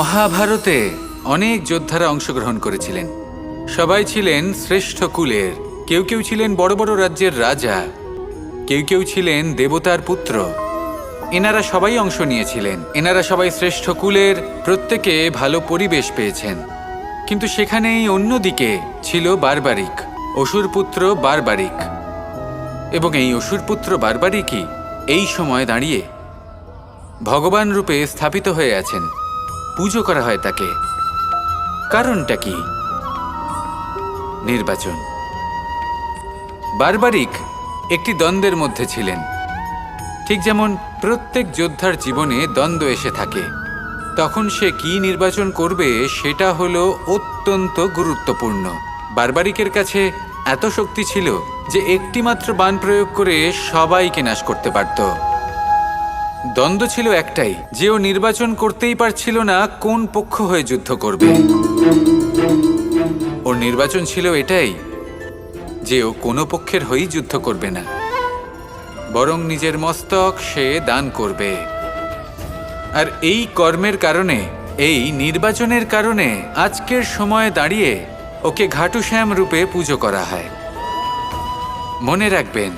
মহাভারতে অনেক যোদ্ধারা অংশগ্রহণ করেছিলেন। সবাই ছিলেন শ্রেষ্ঠ কুলের। কেউ কেউ ছিলেন বড় বড় রাজ্যের রাজা, কেউ কেউ ছিলেন দেবতার পুত্র। এনারা সবাই অংশ নিয়েছিলেন। এনারা সবাই শ্রেষ্ঠ কুলের, প্রত্যেকে ভালো পরিবেশ পেয়েছেন। কিন্তু সেখানেই অন্যদিকে ছিল বারবারিক, অসুরপুত্র বারবারিক। এবং এই অসুরপুত্র বারবারিকই এই সময় দাঁড়িয়ে ভগবান রূপে স্থাপিত হয়ে আছেন। পুজো করা হয় তাকে। কারণটা কি? নির্বাচন। বারবারিক একটি দ্বন্দ্বের মধ্যে ছিলেন। ঠিক যেমন প্রত্যেক যোদ্ধার জীবনে দ্বন্দ্ব এসে থাকে, তখন সে কি নির্বাচন করবে সেটা হলো অত্যন্ত গুরুত্বপূর্ণ। বারবারিকের কাছে এত শক্তি ছিল যে একটিমাত্র বাণ প্রয়োগ করে সবাইকে নাশ করতে পারত। দ্বন্দ্ব ছিল একটাই, যে ও নির্বাচন করতেই পারছিল না কোন পক্ষ হয়ে যুদ্ধ করবে। ওর নির্বাচন ছিল এটাই যে ও কোনো পক্ষের হয়েই যুদ্ধ করবে না, বরং নিজের মস্তক সে দান করবে। আর এই কর্মের কারণে, এই নির্বাচনের কারণে আজকের সময়ে দাঁড়িয়ে ওকে ঘাটুশ্যাম রূপে পুজো করা হয়। মনে রাখবেন,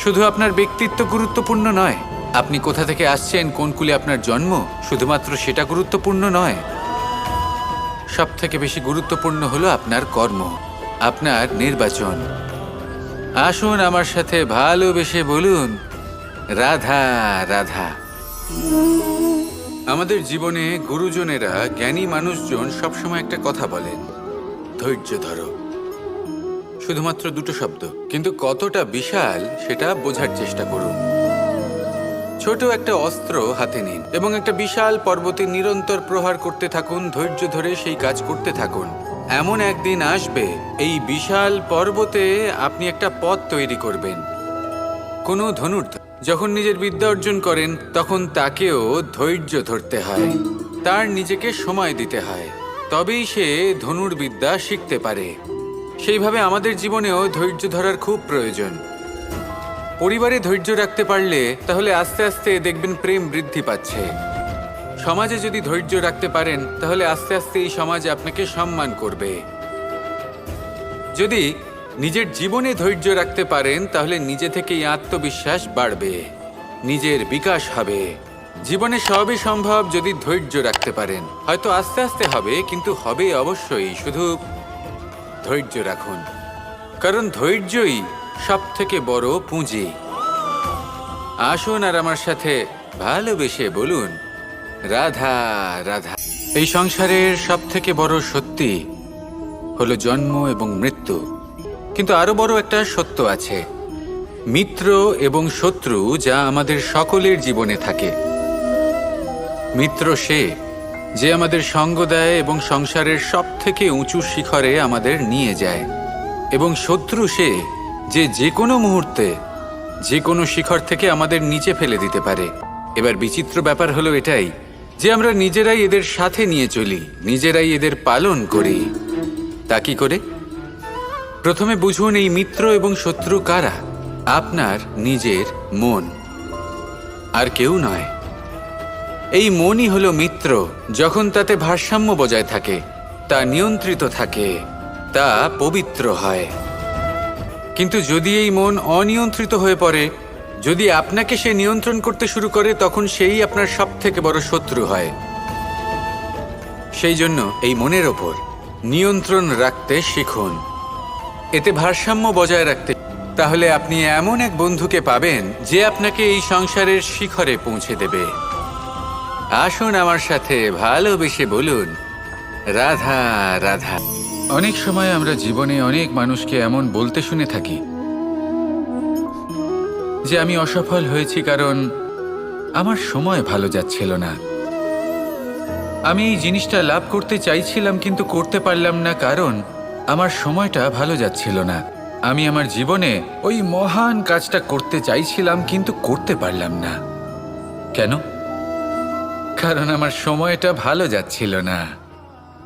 শুধু আপনার ব্যক্তিত্ব গুরুত্বপূর্ণ নয়, আপনি কোথা থেকে আসছেন, কোন কুলে আপনার জন্ম, শুধুমাত্র সেটা গুরুত্বপূর্ণ নয়। সব থেকে বেশি গুরুত্বপূর্ণ হলো আপনার কর্ম, আপনার নির্বাচন। আসুন আমার সাথে ভালোবেসে বলুন, রাধা রাধা। আমাদের জীবনে গুরুজনেরা, জ্ঞানী মানুষজন সবসময় একটা কথা বলেন, ধৈর্য ধরো। শুধুমাত্র দুটো শব্দ, কিন্তু কতটা বিশাল সেটা বোঝার চেষ্টা করুন। ছোট একটা অস্ত্র হাতে নিন এবং একটা বিশাল পর্বতে নিরন্তর প্রহার করতে থাকুন। ধৈর্য ধরে সেই কাজ করতে থাকুন। এমন একদিন আসবে, এই বিশাল পর্বতে আপনি একটা পথ তৈরি করবেন। কোনো ধনুর্ধর যখন নিজের বিদ্যা অর্জন করেন, তখন তাকেও ধৈর্য ধরতে হয়, তার নিজেকে সময় দিতে হয়, তবেই সে ধনুর্বিদ্যা শিখতে পারে। সেইভাবে আমাদের জীবনেও ধৈর্য ধরার খুব প্রয়োজন। পরিবারে ধৈর্য রাখতে পারলে তাহলে আস্তে আস্তে দেখবেন প্রেম বৃদ্ধি পাচ্ছে। সমাজে যদি ধৈর্য রাখতে পারেন, তাহলে আস্তে আস্তে এই সমাজ আপনাকে সম্মান করবে। যদি নিজের জীবনে ধৈর্য রাখতে পারেন, তাহলে নিজে থেকেই আত্মবিশ্বাস বাড়বে, নিজের বিকাশ হবে। জীবনে সবই সম্ভব যদি ধৈর্য রাখতে পারেন। হয়তো আস্তে আস্তে হবে, কিন্তু হবে অবশ্যই। শুধু ধৈর্য রাখুন, কারণ ধৈর্যই সব থেকে বড় পুঁজি। আসুন আর আমার সাথে ভালোবেসে বলুন, রাধা রাধা। এই সংসারের সব থেকে বড় সত্যি হলো জন্ম এবং মৃত্যু, কিন্তু আরো বড় একটা সত্য আছে, মিত্র এবং শত্রু, যা আমাদের সকলের জীবনে থাকে। মিত্র সে যে আমাদের সঙ্গ দেয় এবং সংসারের সব থেকে উঁচু শিখরে আমাদের নিয়ে যায়, এবং শত্রু সে যে যে কোনো মুহূর্তে যে কোনো শিখর থেকে আমাদের নিচে ফেলে দিতে পারে। এবার বিচিত্র ব্যাপার হলো এটাই যে আমরা নিজেরাই এদের সাথে নিয়ে চলি, নিজেরাই এদের পালন করি। তা কি করে? প্রথমে বুঝুন, এই মিত্র এবং শত্রু কারা? আপনার নিজের মন, আর কেউ নয়। এই মনই হলো মিত্র। যখন তাতে ভারসাম্য বজায় থাকে, তা নিয়ন্ত্রিত থাকে, তা পবিত্র হয়। কিন্তু যদি এই মন অনিয়ন্ত্রিত হয়ে পড়ে, যদি আপনাকে সে নিয়ন্ত্রণ করতে শুরু করে, তখন সেই আপনার সব থেকে বড় শত্রু হয়। সেই জন্য এই মনের ওপর নিয়ন্ত্রণ রাখতে শিখুন, এতে ভারসাম্য বজায় রাখতে। তাহলে আপনি এমন এক বন্ধুকে পাবেন যে আপনাকে এই সংসারের শিখরে পৌঁছে দেবে। আসুন আমার সাথে ভালোবেসে বলুন, রাধা রাধা। অনেক সময় আমরা জীবনে অনেক মানুষকে এমন বলতে শুনে থাকি যে আমি অসফল হয়েছি কারণ আমার সময় ভালো যাচ্ছিল না। আমি এই জিনিসটা লাভ করতে চাইছিলাম কিন্তু করতে পারলাম না কারণ আমার সময়টা ভালো যাচ্ছিল না। আমি আমার জীবনে ওই মহান কাজটা করতে চাইছিলাম কিন্তু করতে পারলাম না। কেন? কারণ আমার সময়টা ভালো যাচ্ছিল না।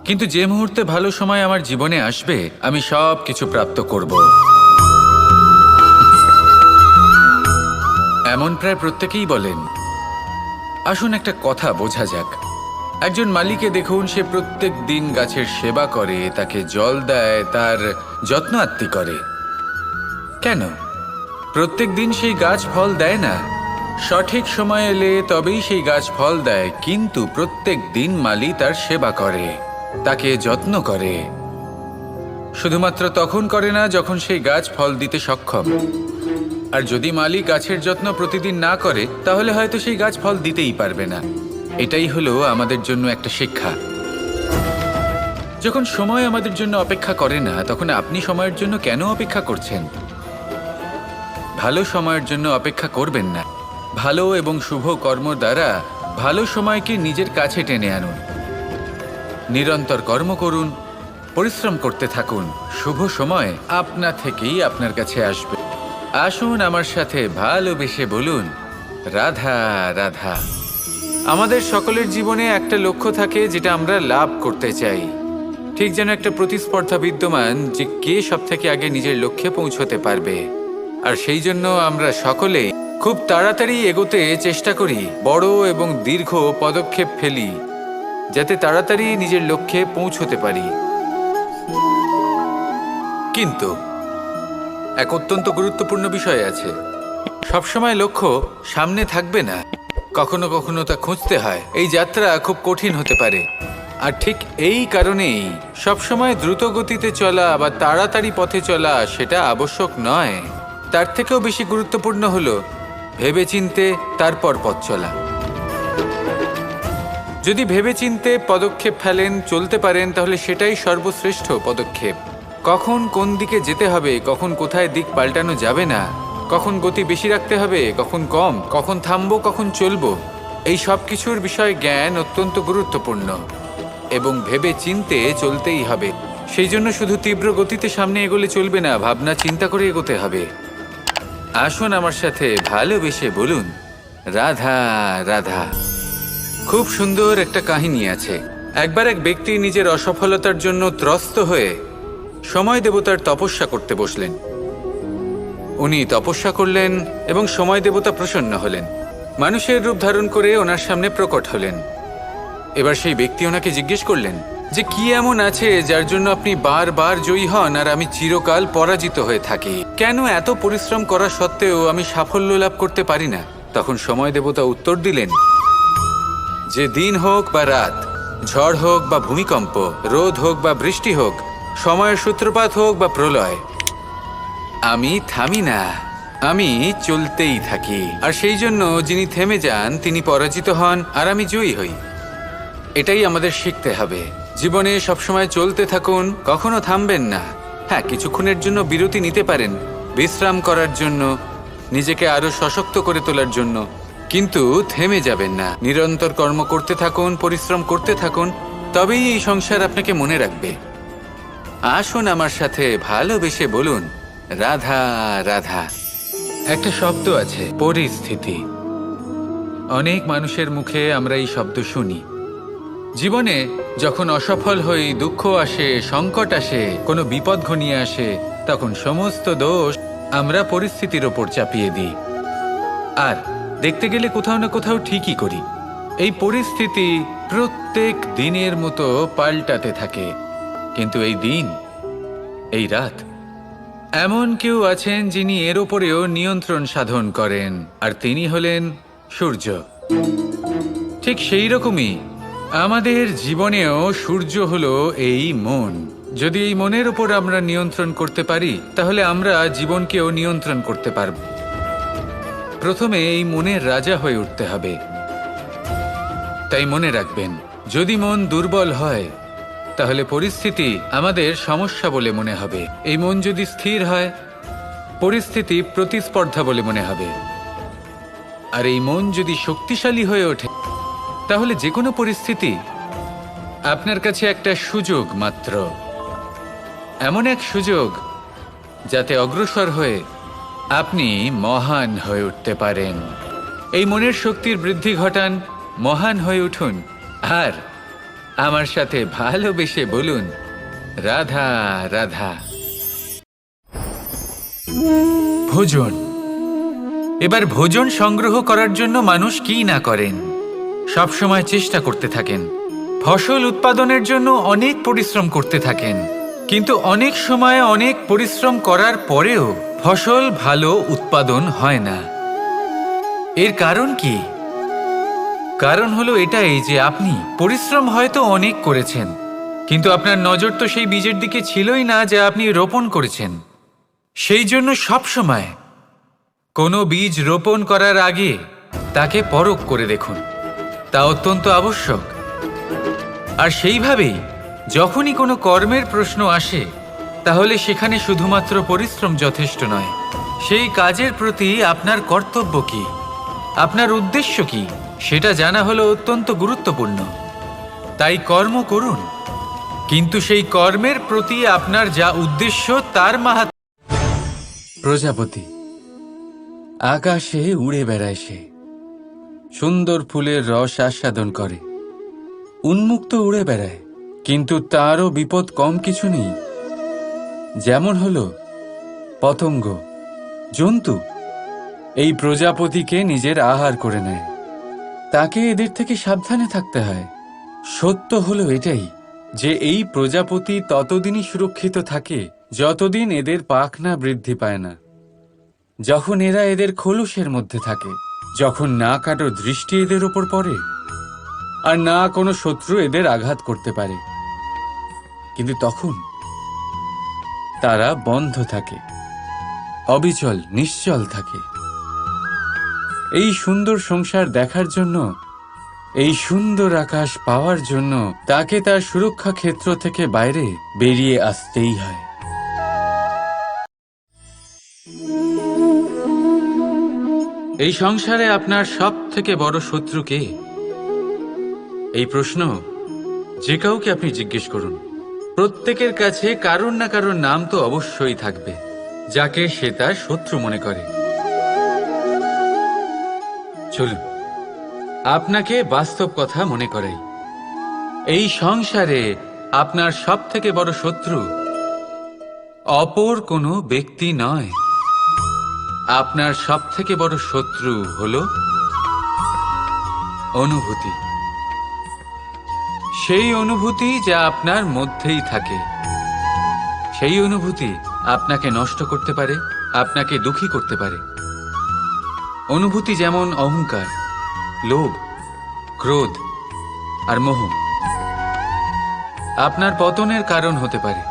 কিন্তু যে মুহূর্তে ভালো সময় আমার জীবনে আসবে, আমি সব কিছু প্রাপ্ত করব। এমন প্রায় প্রত্যেকেই বলেন। আসুন একটা কথা বোঝা যাক, একজন মালিকে দেখুন, সে প্রত্যেক দিন গাছের সেবা করে, তাকে জল দেয়, তার যত্ন আত্তি করে। কেন? প্রত্যেক দিন সেই গাছ ফল দেয় না। সঠিক সময় এলে তবেই সেই গাছ ফল দেয়, কিন্তু প্রত্যেক দিন মালি তার সেবা করে, তাকে যত্ন করে। শুধুমাত্র তখন করে না যখন সেই গাছ ফল দিতে সক্ষম। আর যদি মালি গাছের যত্ন প্রতিদিন না করে, তাহলে হয়তো সেই গাছ ফল দিতেই পারবে না। এটাই হলো আমাদের জন্য একটা শিক্ষা। যখন সময় আমাদের জন্য অপেক্ষা করে না, তখন আপনি সময়ের জন্য কেন অপেক্ষা করছেন? ভালো সময়ের জন্য অপেক্ষা করবেন না। ভালো এবং শুভ কর্ম দ্বারা ভালো সময়কে নিজের কাছে টেনে আনুন। নিরন্তর কর্ম করুন, পরিশ্রম করতে থাকুন। শুভ সময় আপনা থেকেই আপনার কাছে আসবে। আসুন আমার সাথে ভালোবেসে বলুন, রাধা রাধা। আমাদের সকলের জীবনে একটা লক্ষ্য থাকে যেটা আমরা লাভ করতে চাই। ঠিক যেন একটা প্রতিস্পর্ধা বিদ্যমান যে কে সবথেকে আগে নিজের লক্ষ্যে পৌঁছতে পারবে। আর সেই জন্য আমরা সকলেই খুব তাড়াতাড়ি এগোতে চেষ্টা করি, বড় এবং দীর্ঘ পদক্ষেপ ফেলি, যাতে তাড়াতাড়ি নিজের লক্ষ্যে পৌঁছতে পারি। কিন্তু এক অত্যন্ত গুরুত্বপূর্ণ বিষয় আছে। সবসময় লক্ষ্য সামনে থাকবে না, কখনো কখনো তা খুঁজতে হয়। এই যাত্রা খুব কঠিন হতে পারে। আর ঠিক এই কারণেই সবসময় দ্রুত গতিতে চলা বা তাড়াতাড়ি পথে চলা সেটা আবশ্যক নয়। তার থেকেও বেশি গুরুত্বপূর্ণ হলো ভেবেচিন্তে তারপর পথ চলা। যদি ভেবেচিন্তে পদক্ষেপ ফেলেন, চলতে পারেন, তাহলে সেটাই সর্বশ্রেষ্ঠ পদক্ষেপ। কখন কোন দিকে যেতে হবে, কখন কোথায় দিক পাল্টানো যাবে না, কখন গতি বেশি রাখতে হবে, কখন কম, কখন থামবো, কখন চলবো, এই সব কিছুর বিষয়ে জ্ঞান অত্যন্ত গুরুত্বপূর্ণ এবং ভেবে চিন্তে চলতেই হবে। সেই জন্য শুধু তীব্র গতিতে সামনে এগোলে চলবে না, ভাবনা চিন্তা করে এগোতে হবে। আসুন আমার সাথে ভালোবেসে বলুন, রাধা রাধা। খুব সুন্দর একটা কাহিনী আছে। একবার এক ব্যক্তি নিজের অসফলতার জন্য ত্রস্ত হয়ে সময় দেবতার তপস্যা করতে বসলেন। উনি তপস্যা করলেন এবং সময় দেবতা প্রসন্ন হলেন, মানুষের রূপ ধারণ করে ওনার সামনে প্রকট হলেন। এবার সেই ব্যক্তি ওনাকে জিজ্ঞেস করলেন যে কি এমন আছে যার জন্য আপনি বারবার জয়ী হন আর আমি চিরকাল পরাজিত হয়ে থাকি? কেন এত পরিশ্রম করা সত্ত্বেও আমি সাফল্য লাভ করতে পারি না? তখন সময় দেবতা উত্তর দিলেন যে দিন হোক বা রাত, ঝড় হোক বা ভূমিকম্প, রোদ হোক বা বৃষ্টি হোক, সময়ের সূত্রপাত হোক বা প্রলয়, আমি থামি না, আমি চলতেই থাকি। আর সেই জন্য যিনি থেমে যান তিনি পরাজিত হন আর আমি জয়ী হই। এটাই আমাদের শিখতে হবে। জীবনে সবসময় চলতে থাকুন, কখনো থামবেন না। হ্যাঁ, কিছুক্ষণের জন্য বিরতি নিতে পারেন, বিশ্রাম করার জন্য, নিজেকে আরো সশক্ত করে তোলার জন্য, কিন্তু থেমে যাবেন না। নিরন্তর কর্ম করতে থাকুন, পরিশ্রম করতে থাকুন, তবেই এই সংসার আপনাকে মনে রাখবে। আসুন আমার সাথে ভালোবেসে বলুন, রাধা রাধা। একটা শব্দ আছে, পরিস্থিতি। অনেক মানুষের মুখে আমরা এই শব্দ শুনি। জীবনে যখন অসফল হই, দুঃখ আসে, সংকট আসে, কোনো বিপদ ঘনিয়ে আসে, তখন সমস্ত দোষ আমরা পরিস্থিতির ওপর চাপিয়ে দিই। আর দেখতে গেলে কোথাও না কোথাও ঠিকই করি। এই পরিস্থিতি প্রত্যেক দিনের মতো পাল্টাতে থাকে, কিন্তু এই দিন, এই রাত, এমন কেউ আছেন যিনি এর ওপরেও নিয়ন্ত্রণ সাধন করেন, আর তিনি হলেন সূর্য। ঠিক সেই রকমই আমাদের জীবনেও সূর্য হলো এই মন। যদি এই মনের ওপর আমরা নিয়ন্ত্রণ করতে পারি, তাহলে আমরা জীবনকেও নিয়ন্ত্রণ করতে পারব। প্রথমে এই মনের রাজা হয়ে উঠতে হবে। তাই মনে রাখবেন, যদি মন দুর্বল হয়, তাহলে পরিস্থিতি আমাদের সমস্যা বলে মনে হবে। এই মন যদি স্থির হয়, পরিস্থিতি প্রতিস্পর্ধা বলে মনে হবে। আর এই মন যদি শক্তিশালী হয়ে ওঠে, তাহলে যে কোনো পরিস্থিতি আপনার কাছে একটা সুযোগ মাত্র। এমন এক সুযোগ যাতে অগ্রসর হয়ে আপনি মহান হয়ে উঠতে পারেন। এই মনের শক্তির বৃদ্ধি ঘটান, মহান হয়ে উঠুন, আর আমার সাথে ভালোবেসে বলুন, রাধা রাধা। ভোজন। এবার ভোজন সংগ্রহ করার জন্য মানুষ কি না করেন, সব সময় চেষ্টা করতে থাকেন। ফসল উৎপাদনের জন্য অনেক পরিশ্রম করতে থাকেন, কিন্তু অনেক সময় অনেক পরিশ্রম করার পরেও ফসল ভালো উৎপাদন হয় না। এর কারণ কি? কারণ হলো এটাই যে আপনি পরিশ্রম হয়তো অনেক করেছেন, কিন্তু আপনার নজর তো সেই বীজের দিকে ছিলই না যা আপনি রোপণ করেছেন। সেই জন্য সবসময় কোনো বীজ রোপণ করার আগে তাকে পরখ করে দেখুন, তা অত্যন্ত আবশ্যক। আর সেইভাবেই যখনই কোনো কর্মের প্রশ্ন আসে, তাহলে সেখানে শুধুমাত্র পরিশ্রম যথেষ্ট নয়। সেই কাজের প্রতি আপনার কর্তব্য কি, আপনার উদ্দেশ্য কি, সেটা জানা হলো অত্যন্ত গুরুত্বপূর্ণ। তাই কর্ম করুন, কিন্তু সেই কর্মের প্রতি আপনার যা উদ্দেশ্য তার মাহাত্ম্য। প্রজাপতি আকাশে উড়ে বেড়ায়, সে সুন্দর ফুলের রস আস্বাদন করে, উন্মুক্ত উড়ে বেড়ায়, কিন্তু তারও বিপদ কম কিছু নেই। যেমন হলো পতঙ্গ, জন্তু এই প্রজাপতিকে নিজের আহার করে নেয়। তাকে এদের থেকে সাবধানে থাকতে হয়। সত্য হলো এটাই যে এই প্রজাপতি ততদিনই সুরক্ষিত থাকে যতদিন এদের পাখনা বৃদ্ধি পায় না। যখন এরা এদের খোলসের মধ্যে থাকে, যখন না কারো দৃষ্টি এদের ওপর পড়ে আর না কোনো শত্রু এদের আঘাত করতে পারে, কিন্তু তখন তারা বন্ধ থাকে, অবিচল নিশ্চল থাকে। এই সুন্দর সংসার দেখার জন্য, এই সুন্দর আকাশ পাওয়ার জন্য তাকে তার সুরক্ষা ক্ষেত্র থেকে বাইরে বেরিয়ে আসতেই হয়। এই সংসারে আপনার সব থেকে বড় শত্রু কে? এই প্রশ্ন যে কাউকে আপনি জিজ্ঞেস করুন, প্রত্যেকের কাছে কারোর না কারোর নাম তো অবশ্যই থাকবে যাকে সে তার শত্রু মনে করে। চলুন আপনাকে বাস্তব কথা মনে করাই। এই সংসারে আপনার সব থেকে বড় শত্রু অপর কোনো ব্যক্তি নয়। আপনার সব থেকে বড় শত্রু হলো অনুভূতি। সেই অনুভূতি যা আপনার মধ্যেই থাকে। সেই অনুভূতি আপনাকে নষ্ট করতে পারে, আপনাকে দুঃখী করতে পারে। অনুভূতি যেমন অহংকার, লোভ, ক্রোধ আর মোহ আপনার পতনের কারণ হতে পারে।